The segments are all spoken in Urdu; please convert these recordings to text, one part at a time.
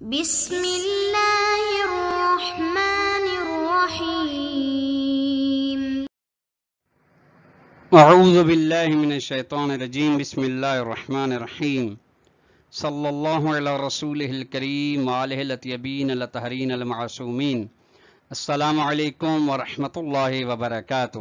بسم اللہ الرحمن الرحیم۔ اعوذ باللہ من الشیطان الرجیم، بسم اللہ الرحمن الرحیم، صلی اللہ علی رسولہ الکریم وآلہ الاطیبین الطاہرین المعصومین۔ السلام علیکم ورحمۃ اللہ وبرکاتہ۔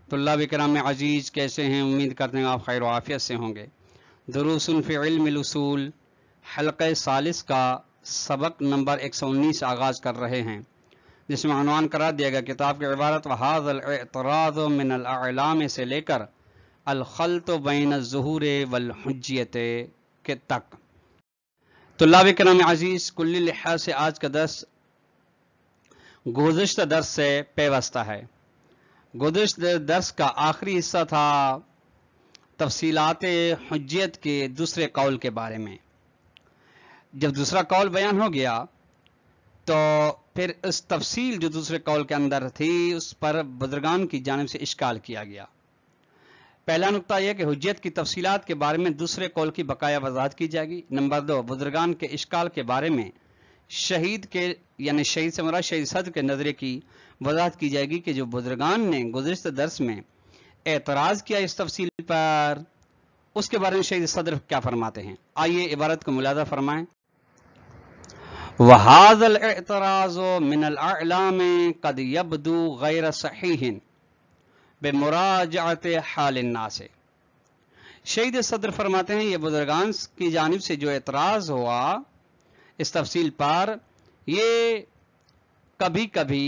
طلاب کرام عزیز، کیسے ہیں؟ امید کرتے ہیں آپ خیر و عافیت سے ہوں گے۔ دروس فی علم الاصول حلقہ ثالث کا سبق نمبر 119 آغاز کر رہے ہیں، جس میں عنوان قرار دیا گیا کتاب کی عبارت وَهَذَا الْاعْتِرَاضُ مِنَ الْأَعْلَامِ سے لے کر الخلط بین الظہور والحجیت کے تک۔ طلاب کرام عزیز، کلی لحاظ سے آج کا درس گزشتہ درس سے پیوستہ ہے۔ گزشتہ درس کا آخری حصہ تھا تفصیلات حجیت کے دوسرے قول کے بارے میں۔ جب دوسرا قول بیان ہو گیا تو پھر اس تفصیل جو دوسرے قول کے اندر تھی اس پر بزرگان کی جانب سے اشکال کیا گیا۔ پہلا نقطہ یہ کہ حجیت کی تفصیلات کے بارے میں دوسرے قول کی بقایا وضاحت کی جائے گی۔ نمبر 2، بزرگان کے اشکال کے بارے میں شہید کے یعنی شہید سے مراد شہید صدر کے نظریے کی وضاحت کی جائے گی کہ جو بزرگان نے گزشتہ درس میں اعتراض کیا اس تفصیل پر، اس کے بارے میں شہید صدر کیا فرماتے ہیں۔ آئیے عبارت کو ملاحظہ فرمائیں۔ وَهَذَا الْاعْتِرَاضُ مِنَ الْأَعْلَامِ قَدْ يَبْدُو غَيْرَ صَحِيحٍ بِمُرَاجَعَةِ حَالِ النَّاسِ۔ شہید صدر فرماتے ہیں یہ بزرگان کی جانب سے جو اعتراض ہوا اس تفصیل پر، یہ کبھی کبھی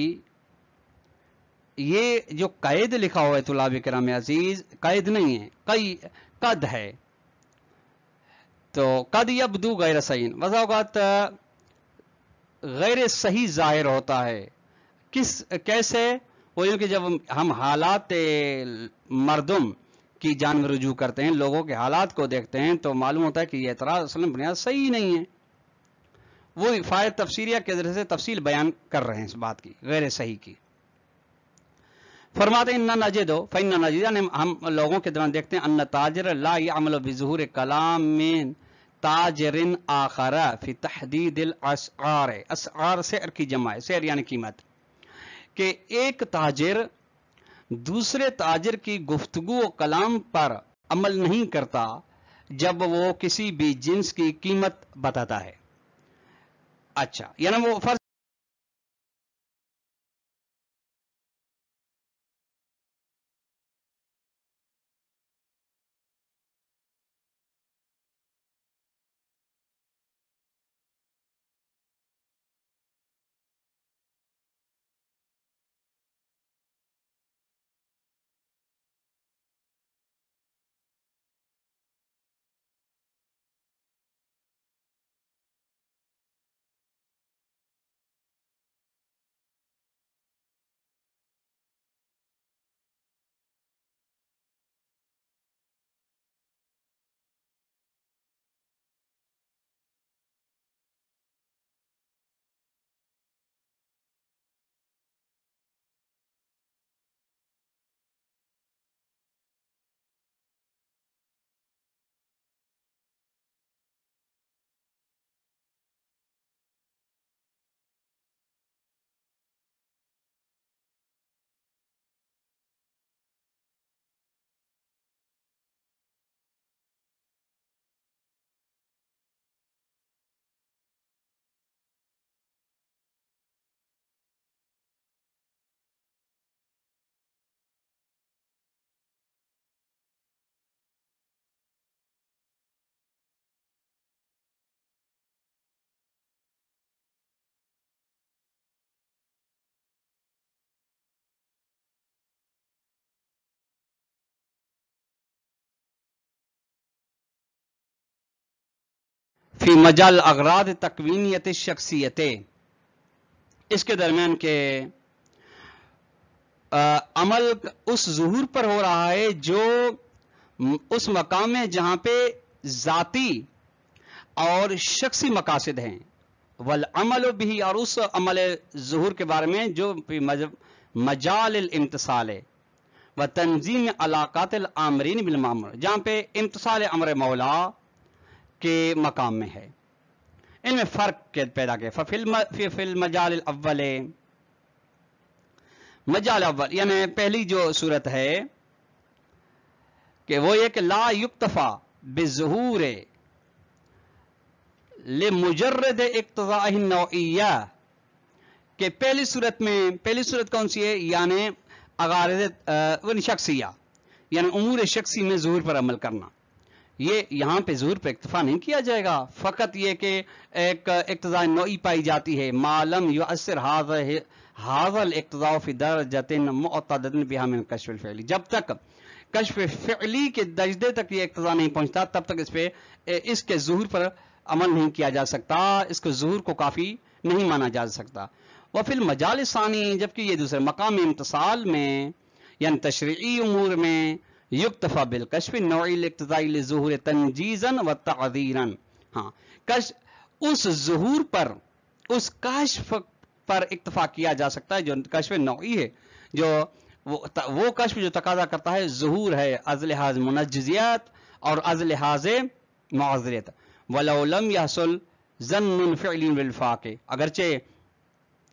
یہ جو قید لکھا ہوا ہے طلاب کرام عزیز، قید نہیں ہے، قد ہے، تو قد یبدو غیر صحیح، بعض اوقات غیر صحیح ظاہر ہوتا ہے۔ کیسے؟ وہ کہ جب ہم حالات مردم کی جانب رجوع کرتے ہیں، لوگوں کے حالات کو دیکھتے ہیں، تو معلوم ہوتا ہے کہ یہ اعتراض اصل میں بنیاد صحیح نہیں ہے۔ وہ فائد تفسیریہ کے ذریعے سے تفصیل بیان کر رہے ہیں اس بات کی، غیر صحیح کی۔ فرماتے ہیں ان نجد فإن نجد، یعنی ہم لوگوں کے دوران دیکھتے ہیں ان تاجر لا يعمل بظہور کلام من تاجر آخر فی تحدید الاسعار، اسعار سعر کی جمع ہے، سعر یعنی قیمت، کہ ایک تاجر دوسرے تاجر کی گفتگو و کلام پر عمل نہیں کرتا جب وہ کسی بھی جنس کی قیمت بتاتا ہے۔ اچھا، یعنی وہ فرض فی مجال اغراض تکوینیت شخصیت، اس کے درمیان کے عمل اس ظہور پر ہو رہا ہے جو اس مقام میں جہاں پہ ذاتی اور شخصی مقاصد ہیں، والعمل بھی، اور اس عمل ظہور کے بارے میں جو مجال الامتصال ہے، و تنظیم علاقات العامرین بالمعمور، جہاں پہ امتصال امر مولا کے مقام میں ہے۔ ان میں میں فرق پیدا کیا. فی المجال الاول، مجال اول یعنی پہلی جو صورت ہے کہ وہ یہ کہ لا یکتفا بظہور لمجرد اقتضاء النوعیہ، کہ پہلی صورت کون سی ہے؟ یعنی اغارض شخصیہ، یعنی امور شخصی میں ظہور پر عمل کرنا. یہ یہاں پہ ظہور پہ اکتفا نہیں کیا جائے گا، فقط یہ کہ ایک اقتضاء نوعی پائی جاتی ہے. ما لم یؤثر هذا الاقتضاء فی درجۃ معتدۃ بها من کشف الفعلی، جب تک کشف فعلی کے درجے تک یہ اقتضاء نہیں پہنچتا تب تک اس کے ظہور پر عمل نہیں کیا جا سکتا، اس کو ظہور کو کافی نہیں مانا جا سکتا. وفی المجال الثانی، جبکہ یہ دوسرے مقام امتصال میں یعنی تشریعی امور میں یکتفا بالکشف النوعی الاقتضائی لظہور تنجیزا و تعذیرا. ہاں، اس ظہور پر، اس کشف پر اکتفا کیا جا سکتا ہے جو کشف نوعی ہے، جو وہ کشف جو تقاضا کرتا ہے ظہور ہے از لحاظ منجزیت اور از لحاظ معذریت. ولو لم يحصل ظن فعلی بالفاق، اگرچہ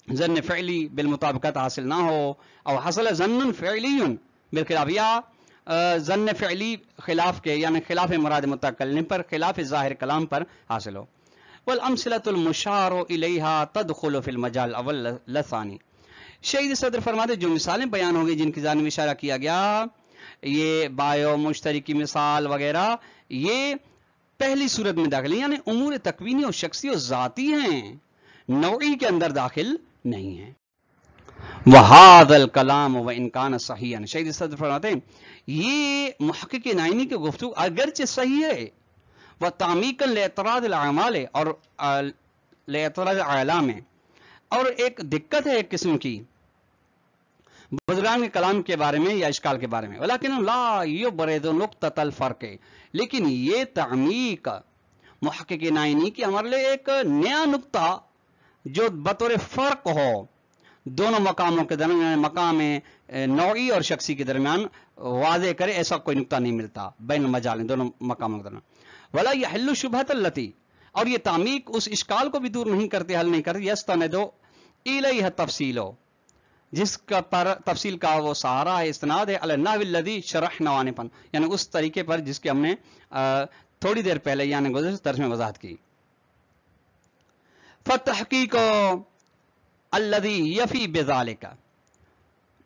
ظن فعلی بالمطابقت حاصل نہ ہو، اور حصل ظن فعلی بالخلاف، یا ظن فعلی خلاف کے یعنی خلاف مراد متکلم پر، خلاف ظاہر کلام پر حاصل ہو. والامثلۃ المشار الیہا تدخل فی المجال الاول لثانی. شہید صدر فرماتے جو مثالیں بیان ہوں گی جن کی جانب اشارہ کیا گیا، یہ بایو مشترکی مثال وغیرہ، یہ پہلی صورت میں داخل ہیں، یعنی امور تکوینی اور شخصی اور ذاتی ہیں، نوعی کے اندر داخل نہیں ہیں. وَهَذَا الْكَلَامُ وَإِنْ كَانَ صَحِيحًا، شہید صدر فرماتے ہیں یہ محقق نائینی کی گفتگو اگرچہ صحیح ہے، وَتَعْمِيقًا لِاعْتِرَاضِ الْأَعْمَالِ، اور لِاعْتِرَاضِ الْأَعْلَامِ، اور ایک دقت ہے ایک قسم کی بزرگان کے کلام کے بارے میں یا اشکال کے بارے میں. ولیکن لا یبرز نقطۃ الفرق، لیکن یہ تعمیق محقق نائینی کی ہمارے لیے ایک نیا نقطہ جو بطور فرق ہو دونوں مقاموں کے درمیان، مقام نوعی اور شخصی کے درمیان واضح کرے، ایسا کوئی نقطہ نہیں ملتا بین المجال، دونوں مقاموں کے درمیان. ولا یحل الشبہۃ التی، اور یہ تعمیق اس اشکال کو بھی دور نہیں کرتے، حل نہیں کرتے. یستند الیہ تفصیل، جس کا پر تفصیل کا وہ سہارا ہے، استناد ہے، علی النحو الذی شرحنا آنفا، یعنی اس طریقے پر جس کے ہم نے تھوڑی دیر پہلے یعنی گزشتہ درس میں وضاحت کی. فتحقیق الذی یفی بذالک،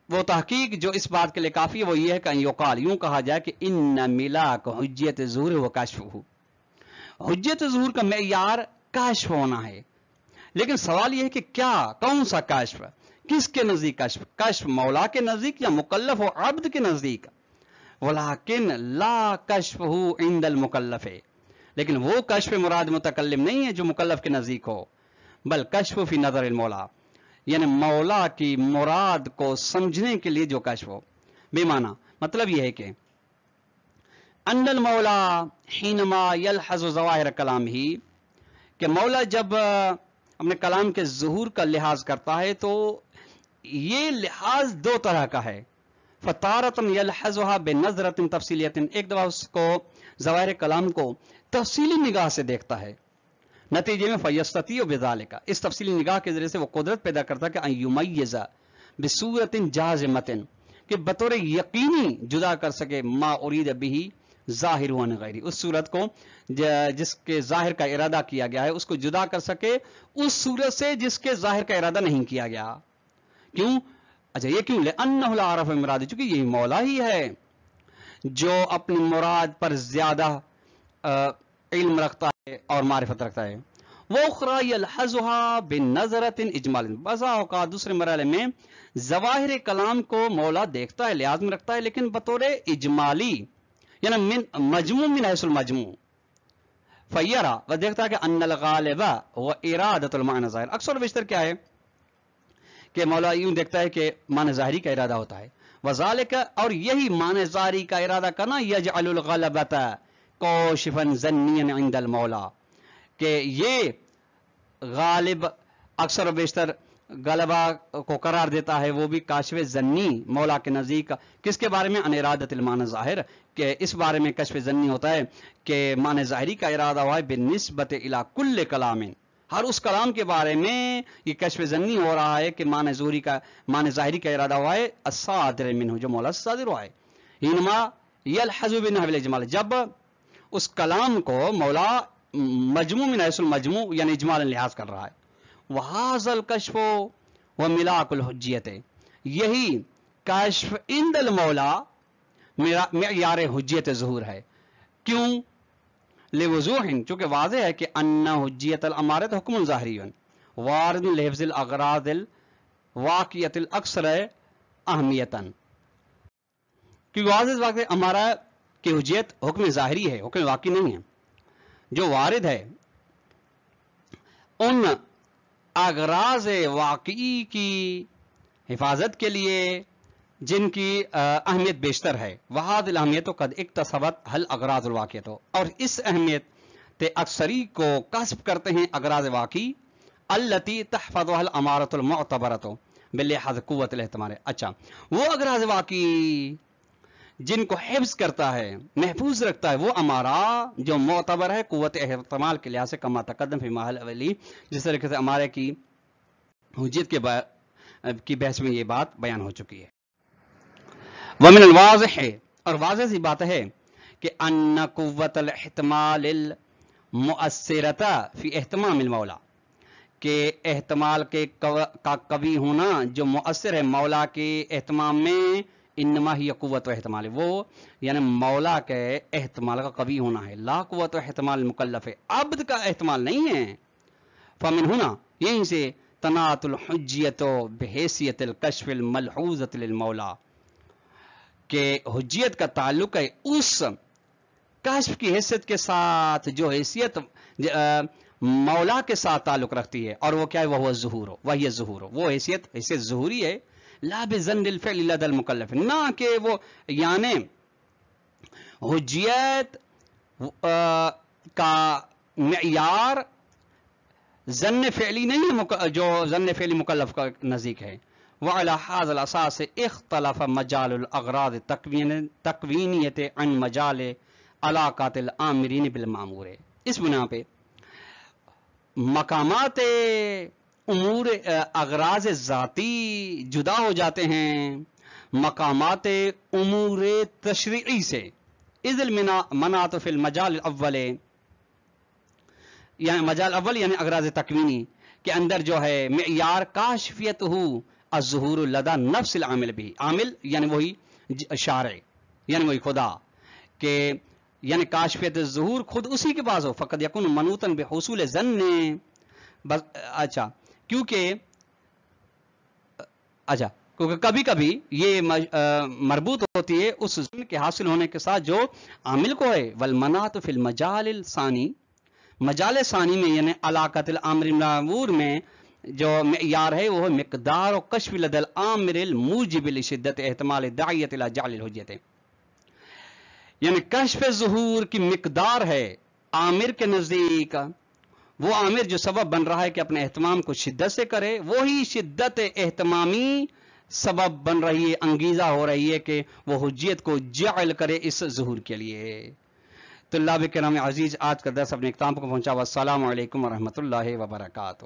وہ تحقیق جو اس بات کے لیے کافی ہے وہ یہ ہے کہ یقال، یوں کہا جائے کہ ان ملاک حجیت ظہور و کشف، حجیت ظہور کا معیار کشف ہونا ہے. لیکن سوال یہ ہے کہ کیا، کون سا کشف، کس کے نزدیک کشف؟ کشف مولا کے نزدیک یا مکلف و عبد کے نزدیک؟ ولیکن لا کشف عند المکلف، لیکن وہ کشف مراد متکلم نہیں ہے جو مکلف کے نزدیک ہو، بل کشف فی نظر المولا، یعنی مولا کی مراد کو سمجھنے کے لیے جو کشف ہو. بے معنی مطلب یہ ہے کہ ان المولا حینما یلحظ ظواہر کلام ہی، کہ مولا جب اپنے کلام کے ظہور کا لحاظ کرتا ہے تو یہ لحاظ دو طرح کا ہے. فتارتن یلحظها بنظرۃ تفصیلیۃ، ایک دفعہ اس کو ظواہر کلام کو تفصیلی نگاہ سے دیکھتا ہے، نتیجے میں فیستطیع بذالک، اس تفصیلی نگاہ کے ذریعے سے وہ قدرت پیدا کرتا ہے کہ ان یمیز بصورۃ جازمۃ، کہ بطور یقینی جدا کر سکے ما ارید به ظاہر عن غیری، اس صورت کو جس کے ظاہر کا ارادہ کیا گیا ہے اس کو جدا کر سکے اس صورت سے جس کے ظاہر کا ارادہ نہیں کیا گیا. کیوں؟ اچھا یہ کیوں؟ لأنہ لا عرف مراد، چونکہ یہی مولا ہی ہے جو اپنی مراد پر زیادہ علم رکھتا ہے اور معرفت رکھتا ہے. وَأُخْرَى يَلْحَظُهَا بِنَظَرَةٍ إِجْمَالٍ، بعض اوقات دوسرے مرحلے میں ظواہر کلام کو مولا دیکھتا ہے، لحاظ میں رکھتا ہے، لیکن بطور اجمالی، یعنی من مجموع من حیث المجموع. فیرا، وہ دیکھتا ہے کہ ان الغالب و ارادۃ المعنی ظاہر، اکثر و بیشتر کیا ہے کہ مولا یوں دیکھتا ہے کہ معنی ظاہری کا ارادہ ہوتا ہے. وذالک، اور یہی معنی ظاہری کا ارادہ کرنا، یجعل الغلبۃ کوشفا ظنیا عند المولا، کہ یہ غالب اکثر و بیشتر غلبہ کو قرار دیتا ہے، وہ بھی کاشف ظنی مولا کے نزدیک، کس کے بارے میں؟ ان ارادت المعنی ظاہر، کہ اس بارے میں کشف ظنی ہوتا ہے کہ معنی ظاہری کا ارادہ ہوا ہے بالنسبت الی کل کلام، ہر اس کلام کے بارے میں یہ کشف ظنی ہو رہا ہے کہ معنی ظاہری کا ارادہ ہوا ہے الصادر منہ، جو مولا سے صادر ہوا ہے. انما یلحظ بنحو الاجمال، جب اس کلام کو مولا مجموع من حیث المجموع یعنی اجمالا لحاظ کر رہا ہے. وہذا الکشف وملاک الحجیت، یہی کشف عند المولا معیار حجیت ظہور ہے. کیوں؟ لوضوح، چونکہ واضح ہے کہ ان حجیت الامارت حکم ظاہری وارد لحفظ الاغراض الواقعیت الاکثر اہمیتا، کیونکہ واضح واقع ہمارا کہ حجیت حکم ظاہری ہے، حکم واقعی نہیں ہے، جو وارد ہے ان اغراض واقعی کی حفاظت کے لیے جن کی اہمیت بیشتر ہے. وہاد الاہمیت قد اکتسبت حل اغراض الواقعیت، اور اس اہمیت تے اکثری کو کسب کرتے ہیں اغراض واقعی التی تحفظها الامارۃ المعتبرۃ بلحاظ قوت الاحتمال. اچھا، وہ اغراض واقعی جن کو حفظ کرتا ہے، محفوظ رکھتا ہے، وہ امارہ جو معتبر ہے قوت احتمال کے لحاظ سے، کما تقدم فی محل اولی، جس طریقے سے امارے کی حجیت کی بحث میں یہ بات بیان ہو چکی ہے. ومن الواضح، اور واضح سی بات ہے کہ ان قوت الاحتمال المؤثرۃ فی اہتمام المولا، کہ احتمال کے کا قوی ہونا جو مؤثر ہے مولا کے اہتمام میں، انما ہی قوت و احتمال، وہ یعنی مولا کے احتمال کا قوی ہونا ہے، لا قوت و احتمال مکلف ہے، عبد کا احتمال نہیں ہے. فمن ہونا، یہیں سے تناۃ الحجیت بحیثیت الکشف الملحوظۃ للمولا، کہ حجیت کا تعلق ہے اس کشف کی حیثیت کے ساتھ جو حیثیت مولا کے ساتھ تعلق رکھتی ہے، اور وہ کیا ہے؟ وہ ظہور ہو، وہی ظہور ہو، وہ حیثیت ظہوری ہے. لا بظن الفعل لدى المکلف، نہ کہ وہ یعنی حجیت کا معیار ظن فعلی نہیں ہے جو ظن فعلی مکلف کا نزدیک ہے. وعلى هذا الاساس اختلف مجال الاغراض تکوینیت عن مجال علاقات الامرین بالمامور. اس بنا پہ مقامات امور اغراض ذاتی جدا ہو جاتے ہیں مقامات امور تشریعی سے. اذ المناط فی المجال الاول، یعنی مجال اول یعنی اغراض تکوینی کے اندر جو ہے معیار کاشفیت ہو الظہور لدى نفس العامل بھی، عامل یعنی وہی شارع یعنی وہی خدا، کہ یعنی کاشفیت ظہور خود اسی کے پاس ہو. فقد یکون منوطا بحصول ظن، اچھا کیونکہ کبھی کبھی یہ مربوط ہوتی ہے اس ظن کے حاصل ہونے کے ساتھ جو عامل کو ہے. والمناط فی المجال الثانی، مجال ثانی میں یعنی علاقۃ الامر المامور میں جو معیار ہے وہ مقدار و کشف لدى الامر الموجب لشدت احتمال داعیت الى جعل الحجیت، یعنی کشف ظہور کی مقدار ہے عامر کے نزدیک، وہ عامر جو سبب بن رہا ہے کہ اپنے اہتمام کو شدت سے کرے، وہی شدت اہتمامی سبب بن رہی ہے، انگیزہ ہو رہی ہے کہ وہ حجیت کو جعل کرے اس ظہور کے لیے. طلاب کرام عزیز، آج کا درس اپنے اختتام کو پہنچا. والسلام علیکم ورحمۃ اللہ وبرکاتہ.